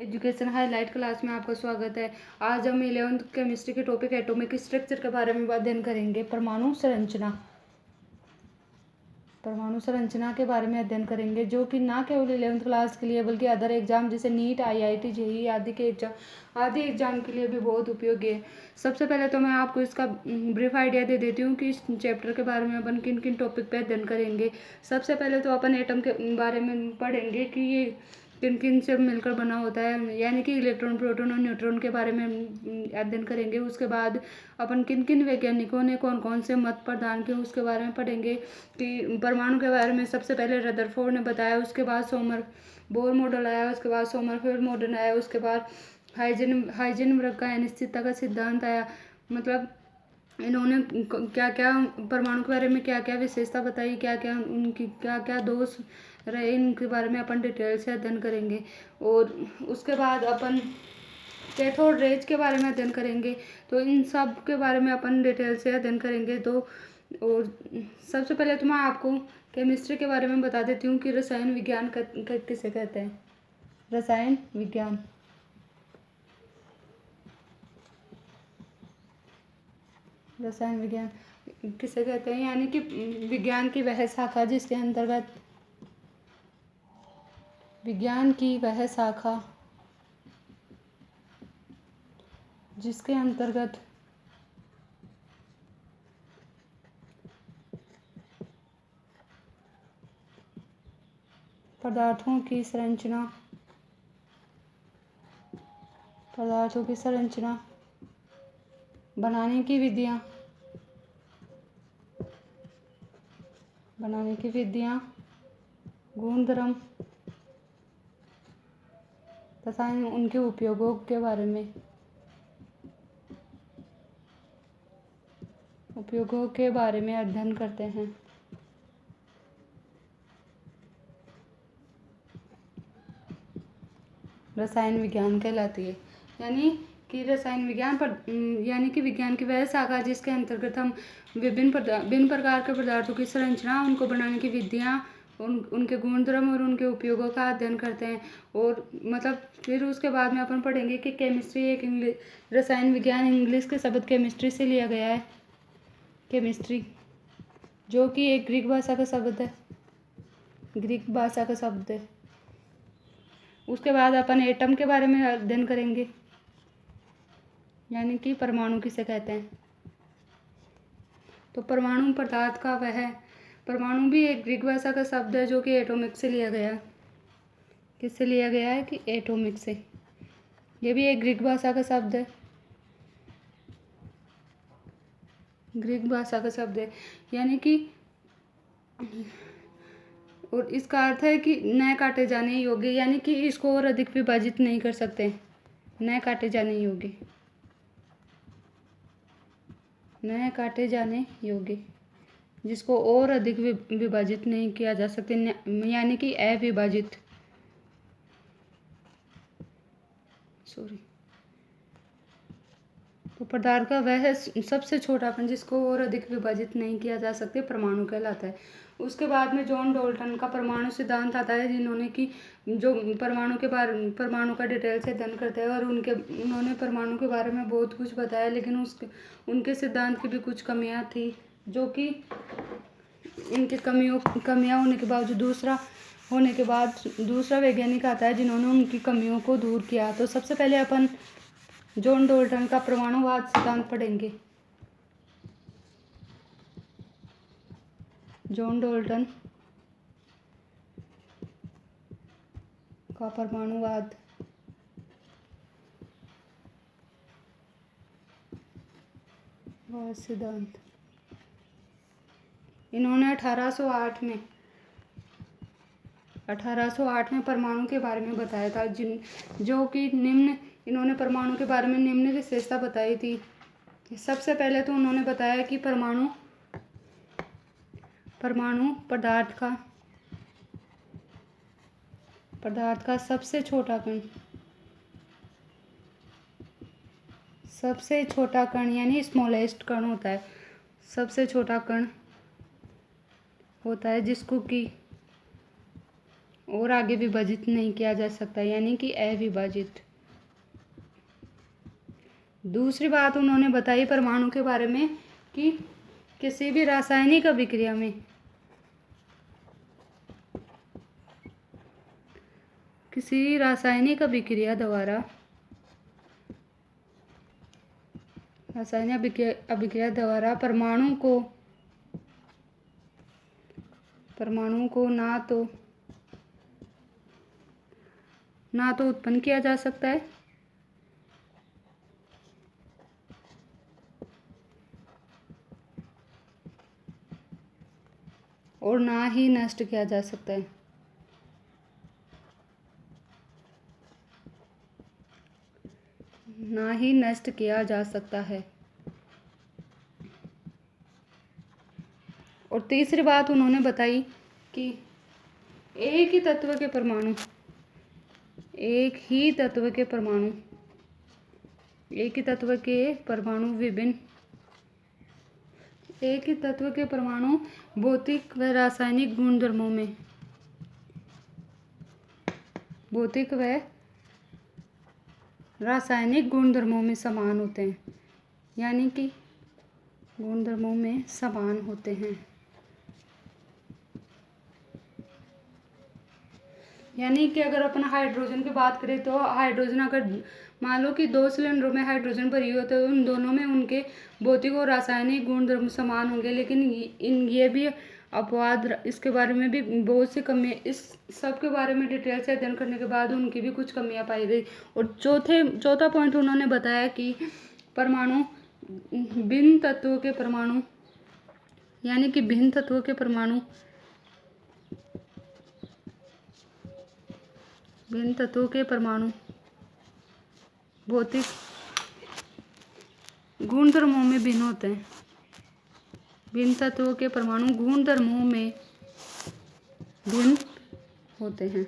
Education highlight class में आपका स्वागत है। आज हम 11th केमिस्ट्री के टॉपिक एटॉमिक स्ट्रक्चर के बारे में अध्ययन करेंगे। परमाणु संरचना के बारे में अध्ययन करेंगे, जो कि ना केवल 11th क्लास के लिए बल्कि अदर एग्जाम जैसे नीट, IIT, JEE आदि एग्जाम के लिए भी बहुत उपयोगी है। सबसे पहले तो मैं आपको इसका ब्रीफ आइडिया दे देती हूँ कि इस चैप्टर के बारे में अपन किन किन टॉपिक पे अध्ययन करेंगे। सबसे पहले तो अपन एटम के बारे में पढ़ेंगे कि ये किन किन से मिलकर बना होता है, यानी कि इलेक्ट्रॉन, प्रोटॉन और न्यूट्रॉन के बारे में अध्ययन करेंगे। उसके बाद अपन किन किन वैज्ञानिकों ने कौन कौन से मत प्रदान किए उसके बारे में पढ़ेंगे। कि परमाणु के बारे में सबसे पहले रदरफोर्ड ने बताया, उसके बाद सोमर बोर मॉडल आया, उसके बाद सोमरफेल्ड मॉडल आया, उसके बाद हाइजेनबर्ग का अनिश्चितता का सिद्धांत आया। मतलब इन्होंने क्या क्या परमाणु के बारे में क्या क्या विशेषता बताई, क्या क्या उनकी क्या क्या दोष रहे, इनके बारे में अपन डिटेल से अध्ययन करेंगे। और उसके बाद अपन कैथोड रेज के बारे में अध्ययन करेंगे। तो इन सब के बारे में अपन डिटेल से अध्ययन करेंगे। तो और सबसे पहले तो मैं आपको केमिस्ट्री के बारे में बता देती हूँ कि रसायन विज्ञान किसे कहते हैं। रसायन विज्ञान किसे कहते हैं, यानी कि विज्ञान की वह शाखा जिसके अंतर्गत पदार्थों की संरचना, बनाने की विधियाँ, गुणधर्म तथा उनके उपयोगों के बारे में अध्ययन करते हैं। रसायन विज्ञान कहलाती है, यानी कि रसायन विज्ञान यानी कि विज्ञान की वह शाखा जिसके अंतर्गत हम विभिन्न प्रकार के पदार्थों की संरचना, उनको बनाने की विधियाँ, उनके गुणधर्म और उनके उपयोगों का अध्ययन करते हैं। और मतलब फिर उसके बाद में अपन पढ़ेंगे कि केमिस्ट्री एक रसायन विज्ञान इंग्लिश के शब्द केमिस्ट्री से लिया गया है। केमिस्ट्री जो कि एक ग्रीक भाषा का शब्द है। उसके बाद अपन एटम के बारे में अध्ययन करेंगे, यानी कि परमाणु किसे कहते हैं। तो परमाणु पदार्थ का परमाणु भी एक ग्रीक भाषा का शब्द है जो कि एटॉमिक से लिया गया है। किससे लिया गया है कि एटॉमिक से। ये भी एक ग्रीक भाषा का शब्द है, यानी कि और इसका अर्थ है कि न काटे जाने योग्य, यानी कि इसको और अधिक विभाजित नहीं कर सकते। न काटे जाने योग्य जिसको और अधिक विभाजित नहीं किया जा सकते, यानी कि अविभाजित। तो पदार्थ का वह सबसे छोटा कण जिसको और अधिक विभाजित नहीं किया जा सकते परमाणु कहलाता है। उसके बाद में जॉन डाल्टन का परमाणु सिद्धांत आता है, जिन्होंने कि जो परमाणु का डिटेल से अध्ययन करते हैं। और उन्होंने परमाणु के बारे में बहुत कुछ बताया, लेकिन उनके सिद्धांत की भी कुछ कमियां थी, जो कि इनके कमियां होने के बावजूद दूसरा वैज्ञानिक आता है जिन्होंने उनकी कमियों को दूर किया। तो सबसे पहले अपन जॉन डाल्टन का परमाणुवाद सिद्धांत पढ़ेंगे। जॉन डाल्टन का परमाणुवाद सिद्धांत इन्होंने 1808 में परमाणु के बारे में बताया था, इन्होंने परमाणु के बारे में निम्न विशेषता बताई थी। सबसे पहले तो उन्होंने बताया कि परमाणु पदार्थ का सबसे छोटा कण यानी स्मॉलेस्ट कण होता है। सबसे छोटा कण होता है जिसको कि और आगे विभाजित नहीं किया जा सकता, यानी कि अविभाजित। दूसरी बात उन्होंने बताई परमाणु के बारे में कि किसी भी रासायनिक अभिक्रिया में किसी रासायनिक अभिक्रिया द्वारा परमाणु को ना तो उत्पन्न किया जा सकता है और ना ही नष्ट किया जा सकता है। ना ही नष्ट किया जा सकता है। और तीसरी बात उन्होंने बताई कि एक ही तत्व के परमाणु भौतिक व रासायनिक गुणधर्मों में समान होते हैं, यानी कि गुणधर्मों में समान होते हैं। यानी कि अगर अपन हाइड्रोजन की बात करें तो हाइड्रोजन, अगर मान लो कि 2 सिलेंडरों में हाइड्रोजन भरी हो तो उन दोनों में उनके भौतिक और रासायनिक गुणधर्म समान होंगे, लेकिन ये भी अपवाद, इसके बारे में भी बहुत सी कमियाँ, इस सब के बारे में डिटेल से अध्ययन करने के बाद उनकी भी कुछ कमियाँ पाई गई। और चौथा पॉइंट उन्होंने बताया कि परमाणु भिन्न तत्वों के परमाणु, यानी कि भिन्न तत्वों के परमाणु भौतिक गुणधर्मों में भिन्न होते हैं। भिन्न तत्वों के परमाणु गुणधर्मों में भिन्न होते हैं।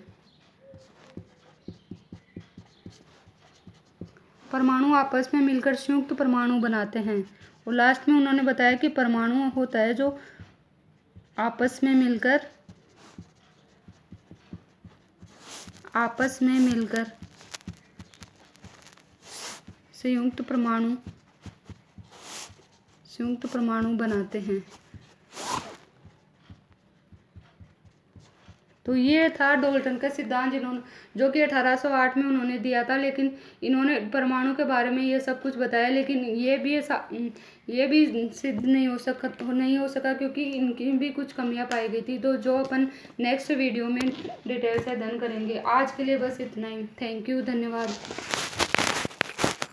परमाणु आपस में मिलकर संयुक्त परमाणु बनाते हैं। और लास्ट में उन्होंने बताया कि परमाणु होता है जो आपस में मिलकर संयुक्त परमाणु बनाते हैं। तो ये था डाल्टन का सिद्धांत, जो कि 1808 में उन्होंने दिया था। लेकिन इन्होंने परमाणु के बारे में ये सब कुछ बताया, लेकिन ये भी सिद्ध नहीं हो सका क्योंकि इनकी भी कुछ कमियां पाई गई थी। तो जो अपन नेक्स्ट वीडियो में डिटेल से अध्ययन करेंगे। आज के लिए बस इतना ही। थैंक यू, धन्यवाद।